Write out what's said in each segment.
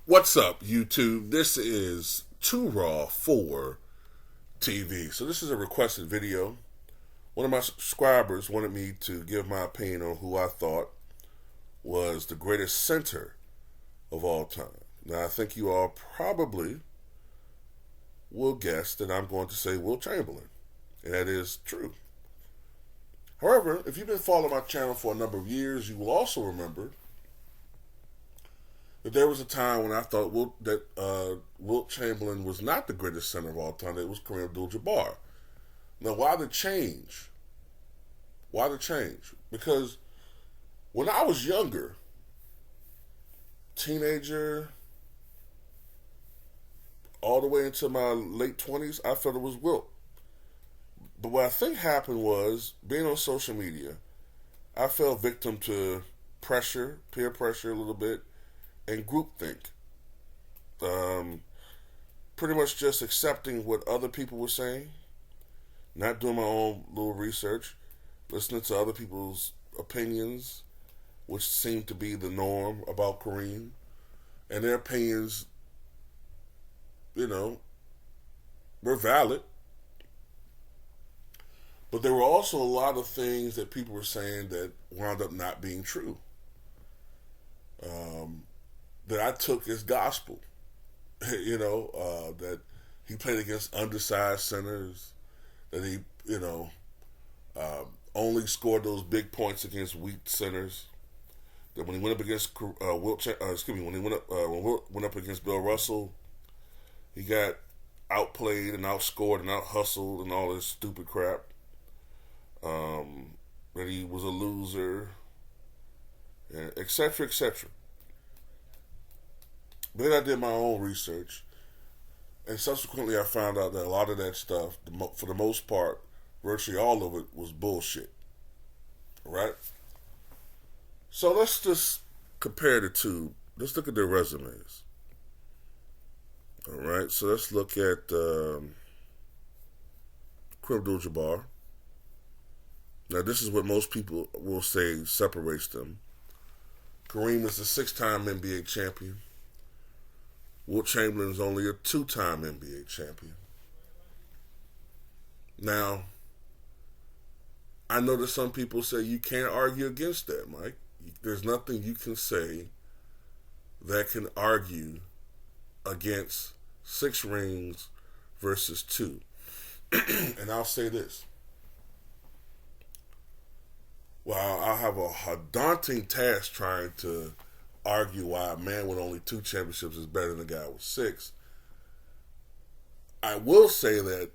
What's up, YouTube? This is Too Raw for TV. So this is a requested video. One of my subscribers wanted me to give my opinion on who I thought was the greatest center of all time. Now, I think you all probably will guess that I'm going to say Wilt Chamberlain, and that is true. However, if you've been following my channel for a number of years, you will also remember that there was a time when I thought Wilt Chamberlain was not the greatest center of all time. It was Kareem Abdul-Jabbar. Now, why the change? Why the change? Because when I was younger, teenager, all the way into my late 20s, I felt it was Wilt. But what I think happened was, being on social media, I fell victim to pressure, peer pressure a little bit, and groupthink. Pretty much just accepting what other people were saying, not doing my own little research, listening to other people's opinions, which seemed to be the norm about Kareem, and their opinions, were valid. But there were also a lot of things that people were saying that wound up not being true. That I took as gospel. That he played against undersized centers, that he, only scored those big points against weak centers. That when he went up against when Wilt went up against Bill Russell, he got outplayed and outscored and out hustled and all this stupid crap. That he was a loser, and et cetera, et cetera. Then I did my own research, and subsequently I found out that a lot of that stuff, for the most part, virtually all of it, was bullshit. Right? So let's just compare the two. Let's look at their resumes. All right, so let's look at Kareem Abdul-Jabbar. Now, this is what most people will say separates them. Kareem is a 6-time NBA champion. Wilt Chamberlain is only a 2-time NBA champion. Now, I know that some people say you can't argue against that, Mike. There's nothing you can say that can argue against 6 rings versus 2. And I'll say this. Well, I'll have a daunting task trying to argue why a man with only 2 championships is better than a guy with 6. I will say that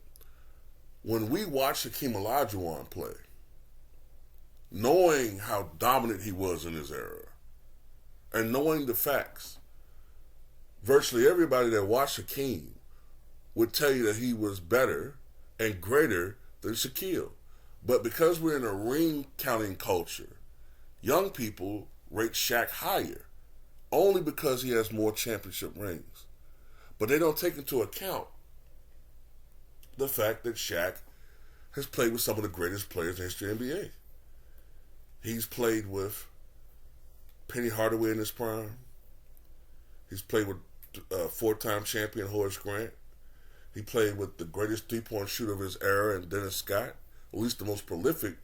when we watch Hakeem Olajuwon play, knowing how dominant he was in his era, and knowing the facts, virtually everybody that watched Hakeem would tell you that he was better and greater than Shaquille. But because we're in a ring counting culture, young people rate Shaq higher only because he has more championship rings. But they don't take into account the fact that Shaq has played with some of the greatest players in the history of the NBA. He's played with Penny Hardaway in his prime. He's played with 4-time champion Horace Grant. He played with the greatest 3-point shooter of his era in Dennis Scott, at least the most prolific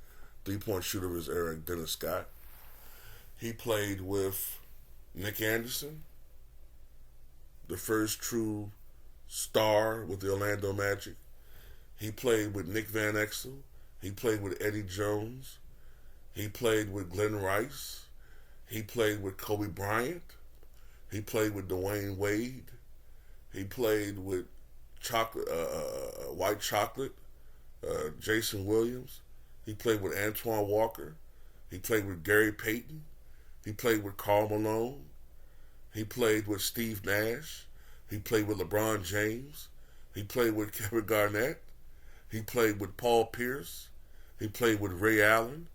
3-point shooter of his era, Dennis Scott. He played with Nick Anderson, the first true star with the Orlando Magic. He played with Nick Van Exel. He played with Eddie Jones. He played with Glenn Rice. He played with Kobe Bryant. He played with Dwayne Wade. He played with White Chocolate, Jason Williams. He played with Antoine Walker. He played with Gary Payton. He played with Karl Malone. He played with Steve Nash. He played with LeBron James. He played with Kevin Garnett. He played with Paul Pierce. He played with Ray Allen.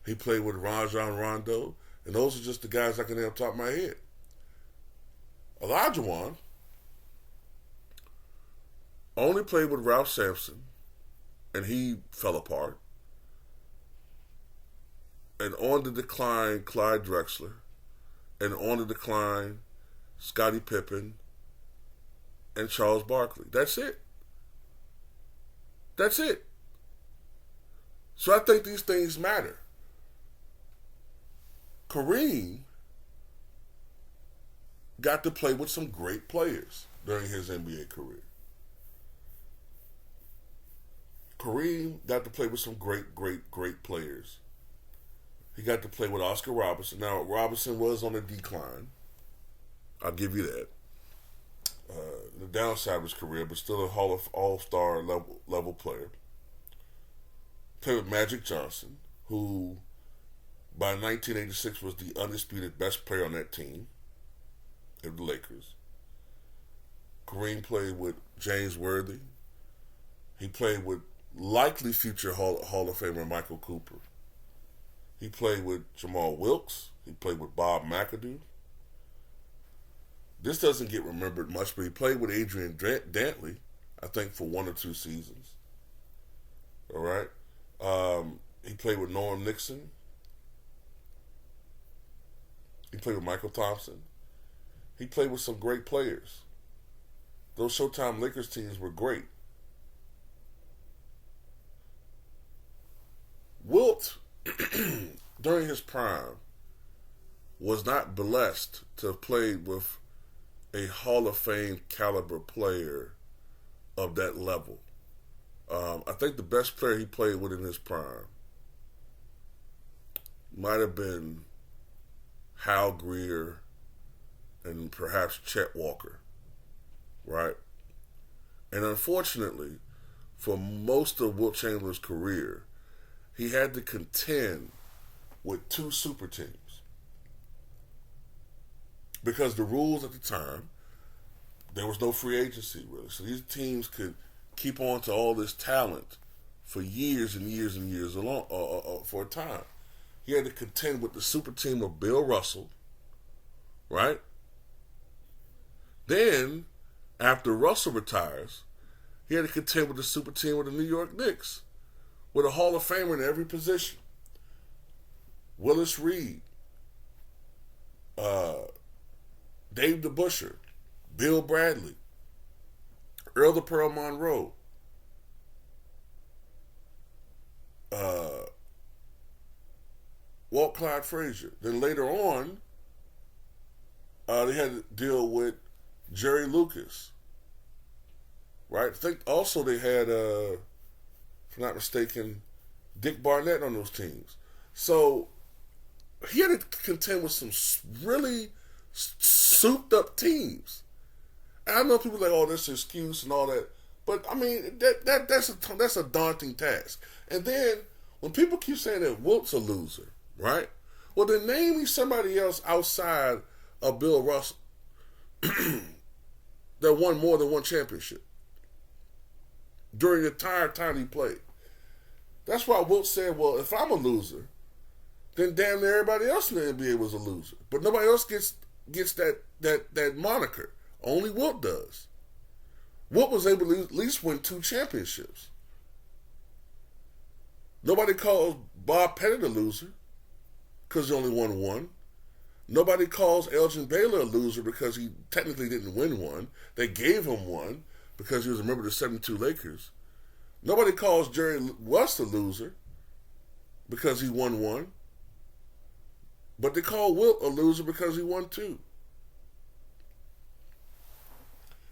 He played with Rajon Rondo. And those are just the guys I can name off the top of my head. Olajuwon only played with Ralph Sampson, and he fell apart. And on the decline, Clyde Drexler. And on the decline, Scottie Pippen, and Charles Barkley. That's it. That's it. So I think these things matter. Kareem got to play with some great players during his NBA career. Kareem got to play with some great players. He got to play with Oscar Robertson. Now, Robinson was on a decline. I'll give you that. The downside of his career, but still a all-star level player. Played with Magic Johnson, who by 1986 was the undisputed best player on that team of the Lakers. Kareem played with James Worthy. He played with likely future Hall of Famer Michael Cooper. He played with Jamal Wilkes. He played with Bob McAdoo. This doesn't get remembered much, but he played with Adrian Dantley, I think, for 1 or 2 seasons. All right? He played with Norm Nixon. He played with Michael Thompson. He played with some great players. Those Showtime Lakers teams were great. Wilt, during his prime, was not blessed to have played with a Hall of Fame caliber player of that level. I think the best player he played with in his prime might have been Hal Greer and perhaps Chet Walker, right? And unfortunately, for most of Wilt Chamberlain's career, he had to contend with 2 super teams. Because the rules at the time, there was no free agency really. So these teams could keep on to all this talent for years and years and years for a time. He had to contend with the super team of Bill Russell, right? Then, after Russell retires, he had to contend with the super team of the New York Knicks, with a Hall of Famer in every position. Willis Reed, Dave DeBusschere, Bill Bradley, Earl the Pearl Monroe, Walt Clyde Frazier. Then later on, they had to deal with Jerry Lucas, right? I think also they had, if I'm not mistaken, Dick Barnett on those teams. So he had to contend with some really souped up teams. And I know people are like, oh, that's an excuse and all that, but I mean that's a daunting task. And then when people keep saying that Wilt's a loser, right? Well, then name me somebody else outside of Bill Russell that won more than 1 championship during the entire time he played. That's why Wilt said, well, if I'm a loser, then damn near everybody else in the NBA was a loser. But nobody else gets that moniker. Only Wilt does. Wilt was able to at least win 2 championships. Nobody calls Bob Pettit a loser because he only won 1. Nobody calls Elgin Baylor a loser because he technically didn't win 1. They gave him 1 because he was a member of the 72 Lakers. Nobody calls Jerry West a loser because he won 1. But they call Wilt a loser because he won 2.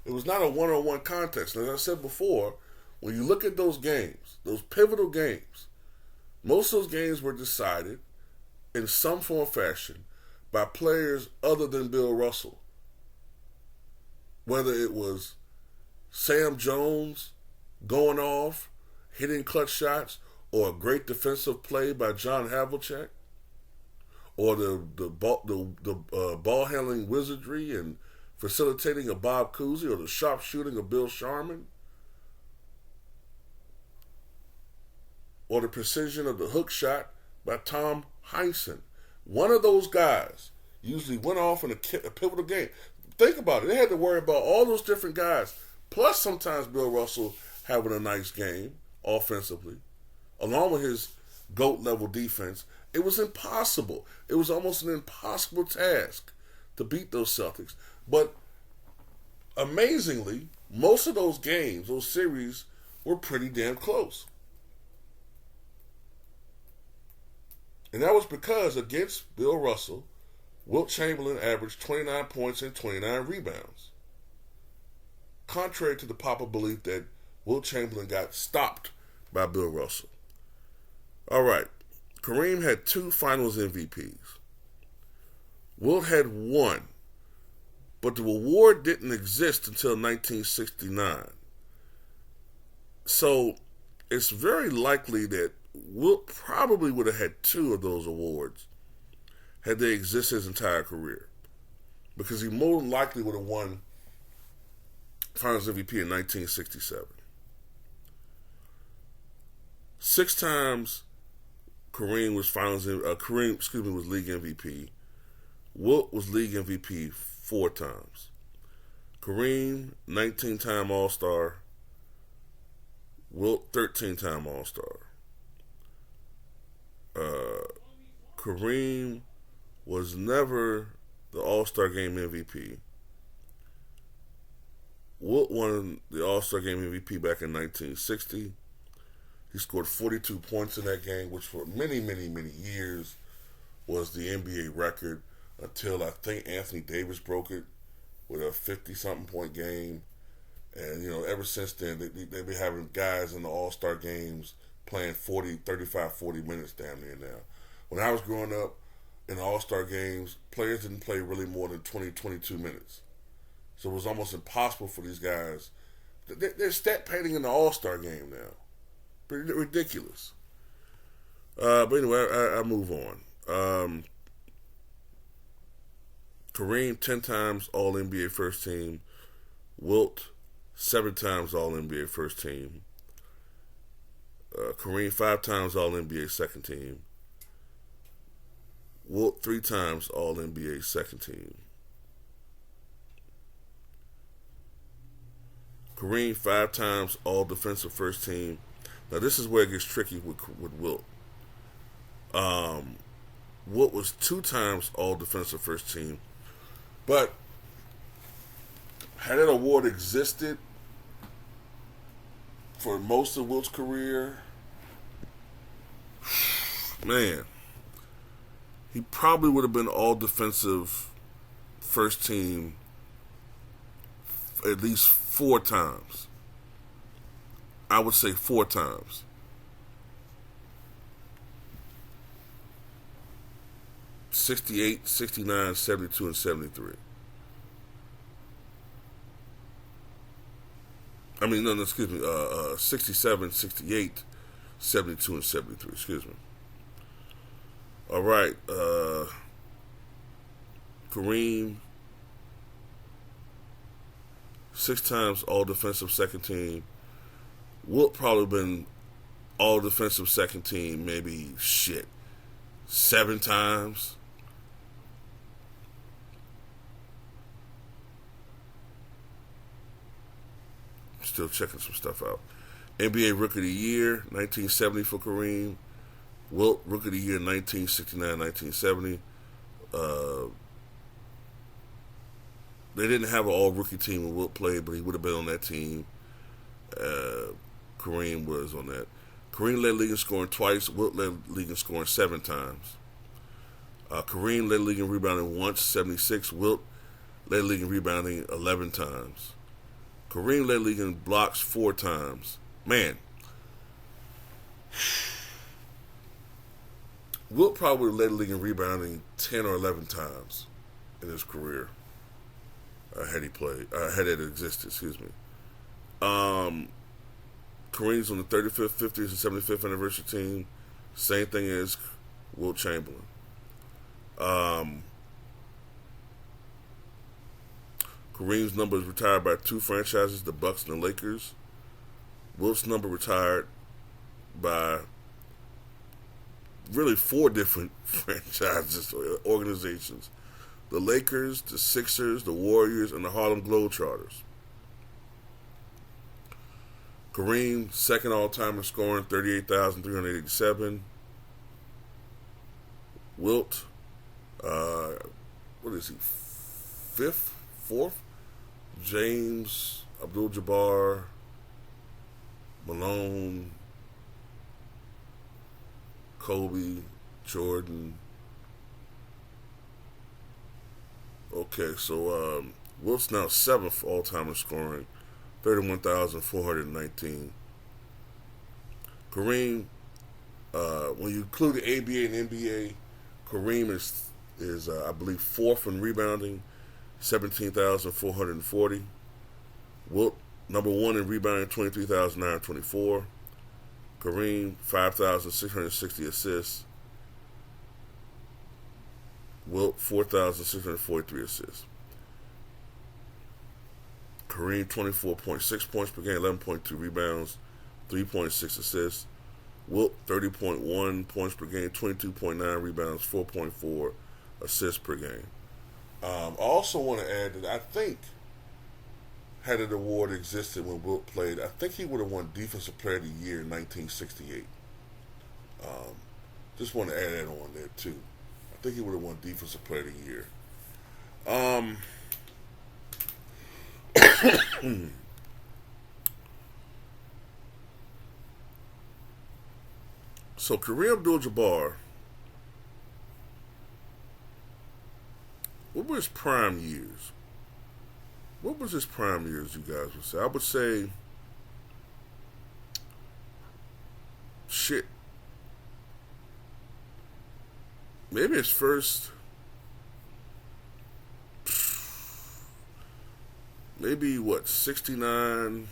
It was not a one-on-one contest. And as I said before, when you look at those games, those pivotal games, most of those games were decided in some form or fashion by players other than Bill Russell. Whether it was Sam Jones going off, hitting clutch shots, or a great defensive play by John Havlicek, or the ball handling wizardry and facilitating of Bob Cousy, or the sharp shooting of Bill Sharman, or the precision of the hook shot by Tom Heinsohn. One of those guys usually went off in a pivotal game. Think about it. They had to worry about all those different guys, plus sometimes Bill Russell having a nice game offensively, along with his GOAT level defense. It was impossible. It was almost an impossible task to beat those Celtics. But amazingly, most of those games, those series, were pretty damn close. And that was because against Bill Russell, Wilt Chamberlain averaged 29 points and 29 rebounds. Contrary to the popular belief that Wilt Chamberlain got stopped by Bill Russell. All right. Kareem had 2 finals MVPs. Wilt had 1. But the award didn't exist until 1969. So it's very likely that Wilt probably would have had 2 of those awards had they existed his entire career. Because he more than likely would have won Finals MVP in 1967. 6 times Kareem was was league MVP. Wilt was league MVP 4 times. Kareem, 19-time All-Star. Wilt, 13-time All-Star. Kareem was never the All-Star Game MVP. Wilt won the All-Star Game MVP back in 1960. He scored 42 points in that game, which for many, many, many years was the NBA record until I think Anthony Davis broke it with a 50-something point game. And, ever since then, they've been having guys in the All-Star games playing 35, 40 minutes damn near now. When I was growing up in the All-Star games, players didn't play really more than 20, 22 minutes. So it was almost impossible for these guys. They're stat padding in the All-Star game now. Pretty ridiculous. But anyway, I move on. Kareem, 10 times All-NBA First Team. Wilt, 7 times All-NBA First Team. Kareem, 5 times All-NBA Second Team. Wilt, 3 times All-NBA Second Team. Kareem, 5 times All-Defensive First Team. Now, this is where it gets tricky with Wilt. Wilt was 2 times All-Defensive First Team. But had that award existed for most of Wilt's career, man, he probably would have been All-Defensive First Team at least 4 times. I would say 4 times. '68, '69, '72, and '73. I mean, no, excuse me. 67, '68, '72, and '73. Excuse me. All right. Kareem, 6 times All-Defensive Second Team. Wilt probably been All-Defensive Second Team, maybe 7 times. Still checking some stuff out. NBA Rookie of the Year, 1970 for Kareem. Wilt, Rookie of the Year, 1969, 1970. They didn't have an all-rookie team when Wilt played, but he would have been on that team. Kareem was on that. Kareem led league in scoring twice. Wilt led league in scoring 7 times. Kareem led league in rebounding once, 76. Wilt led league in rebounding 11 times. Kareem led league in blocks 4 times. Man, Wilt probably led league in rebounding 10 or 11 times in his career. Had it existed, excuse me. Kareem's on the 35th, 50th, and 75th anniversary team. Same thing as Wilt Chamberlain. Kareem's number is retired by 2 franchises, the Bucks and the Lakers. Wilt's number retired by really 4 different franchises or organizations. The Lakers, the Sixers, the Warriors, and the Harlem Globetrotters. Kareem, second all-time in scoring, 38,387. Wilt, what is he, fourth. James, Abdul-Jabbar, Malone, Kobe, Jordan. Okay, so Wilt's now 7th all-time in scoring, 31,419. Kareem, when you include the ABA and NBA, Kareem is I believe 4th in rebounding, 17,440. Wilt, number 1 in rebounding, 23,924. Kareem, 5,660 assists. Wilt, 4,643 assists. Kareem, 24.6 points per game, 11.2 rebounds, 3.6 assists. Wilt, 30.1 points per game, 22.9 rebounds, 4.4 assists per game. I also want to add that I think, had an award existed when Wilt played, I think he would have won Defensive Player of the Year in 1968. Just want to add that on there, too. I think he would have won Defensive Player of the Year. So Kareem Abdul-Jabbar, what were his prime years? What was his prime years, you guys would say? I would say, maybe his first, maybe 69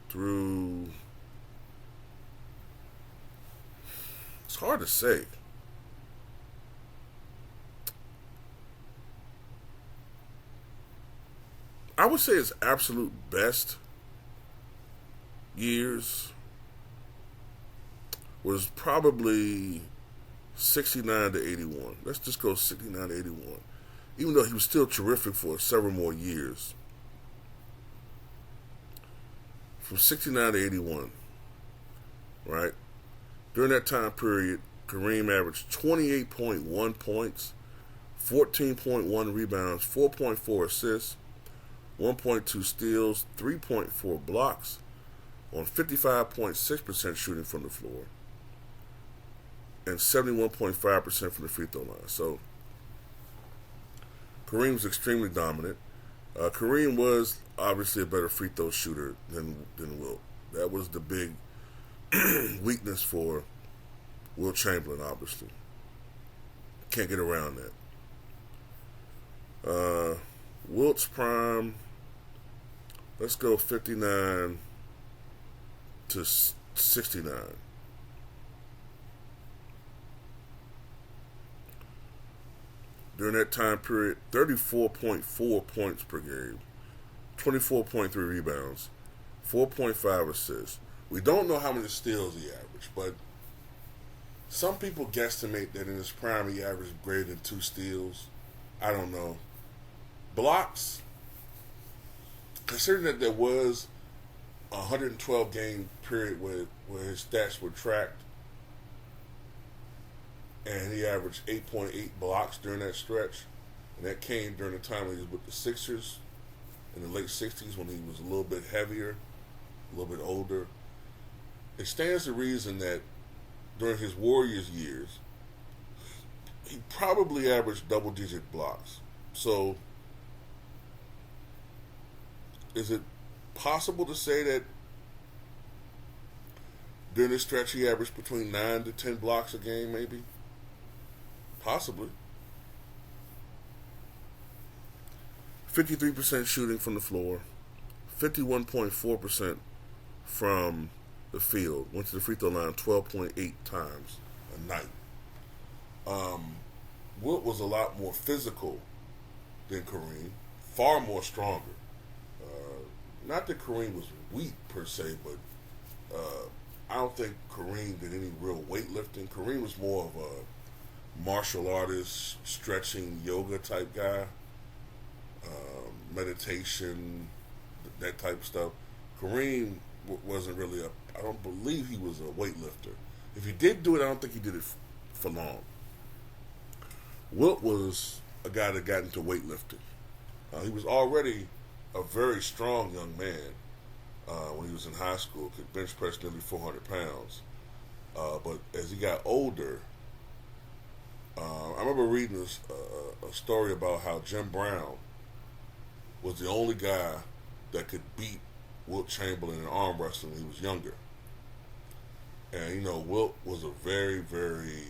through, it's hard to say. I would say his absolute best years was probably 69 to 81. Let's just go 69 to 81. Even though he was still terrific for several more years. From 69 to 81, right? During that time period, Kareem averaged 28.1 points, 14.1 rebounds, 4.4 assists, 1.2 steals, 3.4 blocks, on 55.6% shooting from the floor, and 71.5% from the free throw line. So Kareem was extremely dominant. Kareem was obviously a better free throw shooter than Wilt. That was the big weakness for Wilt Chamberlain, obviously. Can't get around that. Wilt's prime, let's go 59 to 69. During that time period, 34.4 points per game, 24.3 rebounds, 4.5 assists. We don't know how many steals he averaged, but some people guesstimate that in his prime he averaged greater than 2 steals. I don't know. Blocks, considering that there was a 112 game period where his stats were tracked, and he averaged 8.8 blocks during that stretch, and that came during the time when he was with the Sixers in the late 60s when he was a little bit heavier, a little bit older. It stands to reason that during his Warriors years, he probably averaged double-digit blocks. So, is it possible to say that during this stretch he averaged between 9 to 10 blocks a game, maybe? Possibly. 53% shooting from the floor, 51.4% from the field. Went to the free throw line 12.8 times a night. Wilt was a lot more physical than Kareem, far more stronger. Not that Kareem was weak per se, but I don't think Kareem did any real weightlifting. Kareem was more of a martial artist, stretching, yoga type guy, meditation, that type of stuff. Kareem wasn't really I don't believe he was a weightlifter. If he did do it, I don't think he did it for long. Wilt was a guy that got into weightlifting. He was already a very strong young man when he was in high school, could bench press nearly 400 pounds. But as he got older, I remember reading a story about how Jim Brown was the only guy that could beat Wilt Chamberlain in arm wrestling when he was younger. And Wilt was a very, very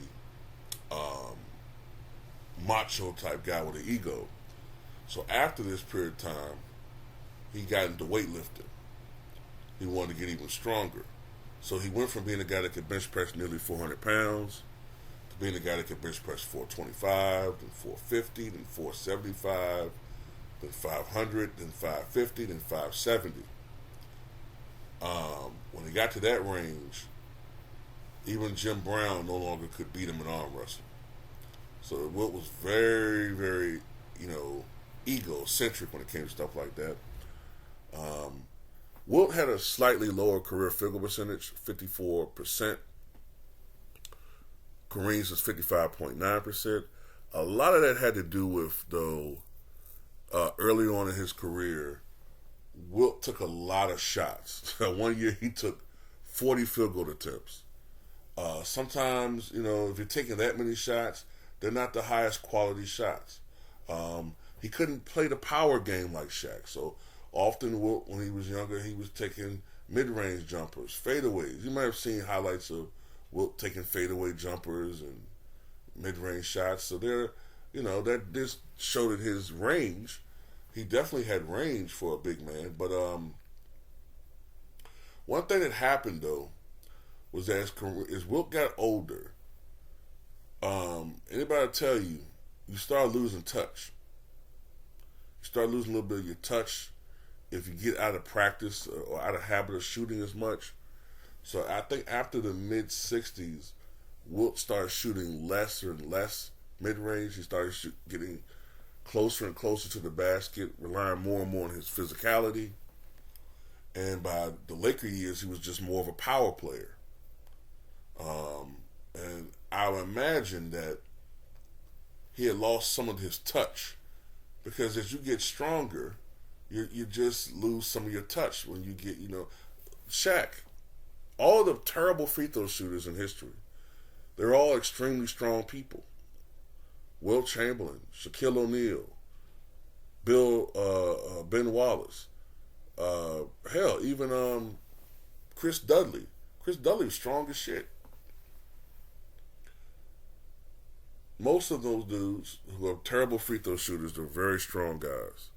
um, macho type guy with an ego. So after this period of time, he got into weightlifting. He wanted to get even stronger. So he went from being a guy that could bench press nearly 400 pounds to being a guy that could bench press 425, then 450, then 475, then 500, then 550, then 570. When he got to that range, even Jim Brown no longer could beat him in arm wrestling. So Wilt was very, very, egocentric when it came to stuff like that. Wilt had a slightly lower career field goal percentage, 54%. Kareem's was 55.9%. A lot of that had to do with, though, early on in his career, Wilt took a lot of shots. One year he took 40 field goal attempts. Sometimes, if you're taking that many shots, they're not the highest quality shots. He couldn't play the power game like Shaq. So often, Wilt, when he was younger, he was taking mid-range jumpers, fadeaways. You might have seen highlights of Wilt taking fadeaway jumpers and mid-range shots. So that this showed his range. He definitely had range for a big man. But one thing that happened, though, was that as Wilt got older, anybody tell you, you start losing touch. You start losing a little bit of your touch if you get out of practice or out of habit of shooting as much. So I think after the mid-'60s, Wilt started shooting lesser and less mid-range. He started getting closer and closer to the basket, relying more and more on his physicality. And by the Laker years, he was just more of a power player. And I would imagine that he had lost some of his touch, because as you get stronger, you just lose some of your touch when you get, Shaq, all the terrible free throw shooters in history, they're all extremely strong people. Wilt Chamberlain, Shaquille O'Neal, Ben Wallace, hell, even Chris Dudley. Chris Dudley was strong as shit. Most of those dudes who are terrible free throw shooters, they're very strong guys.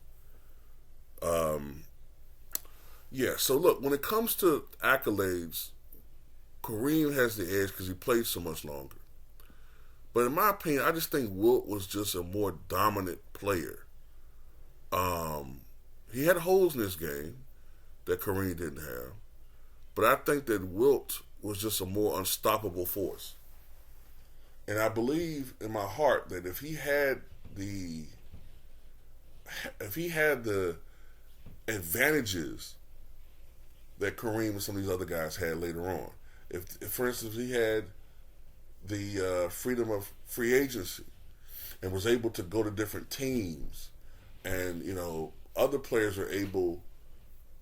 Yeah, so look, when it comes to accolades, Kareem has the edge because he played so much longer. But in my opinion, I just think Wilt was just a more dominant player. He had holes in his game that Kareem didn't have. But I think that Wilt was just a more unstoppable force. And I believe in my heart that if he had the advantages that Kareem and some of these other guys had later on, if for instance, he had the freedom of free agency and was able to go to different teams, and other players are able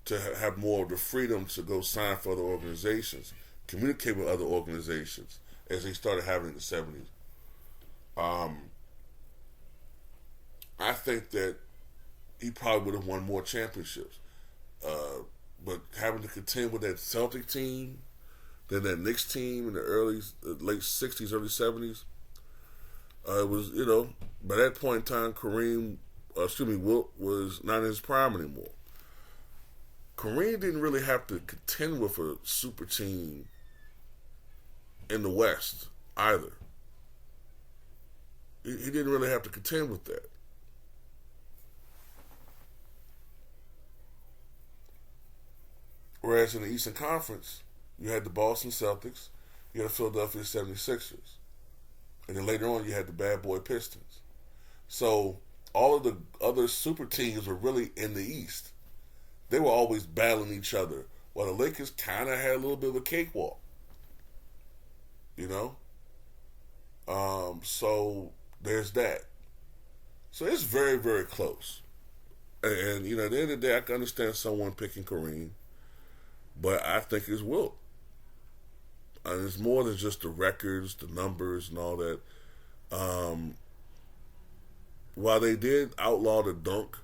to have more of the freedom to go sign for other organizations, communicate with other organizations, as they started having in the 70s. I think that he probably would have won more championships. But having to contend with that Celtic team, then that Knicks team in the late 60s, early 70s, it was, by that point in time, Wilt was not in his prime anymore. Kareem didn't really have to contend with a super team in the West either. He didn't really have to contend with that. Whereas in the Eastern Conference, you had the Boston Celtics, you had the Philadelphia 76ers, and then later on you had the Bad Boy Pistons. So all of the other super teams were really in the East. They were always battling each other, while the Lakers kind of had a little bit of a cakewalk. So there's that. So it's very, very close. And you know, at the end of the day, I can understand someone picking Kareem, but I think it's Wilt. And it's more than just the records, the numbers, and all that. Um, while they did outlaw the dunk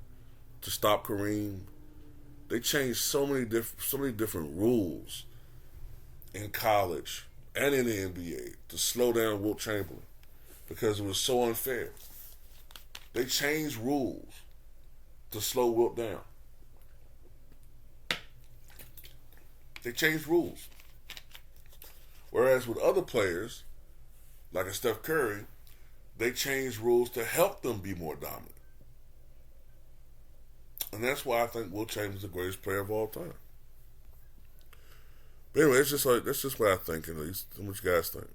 to stop Kareem, they changed so many different rules in college and in the NBA to slow down Wilt Chamberlain because it was so unfair. They changed rules to slow Wilt down. They changed rules. Whereas with other players, like a Steph Curry, they changed rules to help them be more dominant. And that's why I think Wilt Chamberlain is the greatest player of all time. But anyway, it's just like that's just what I think. At least, what you guys think?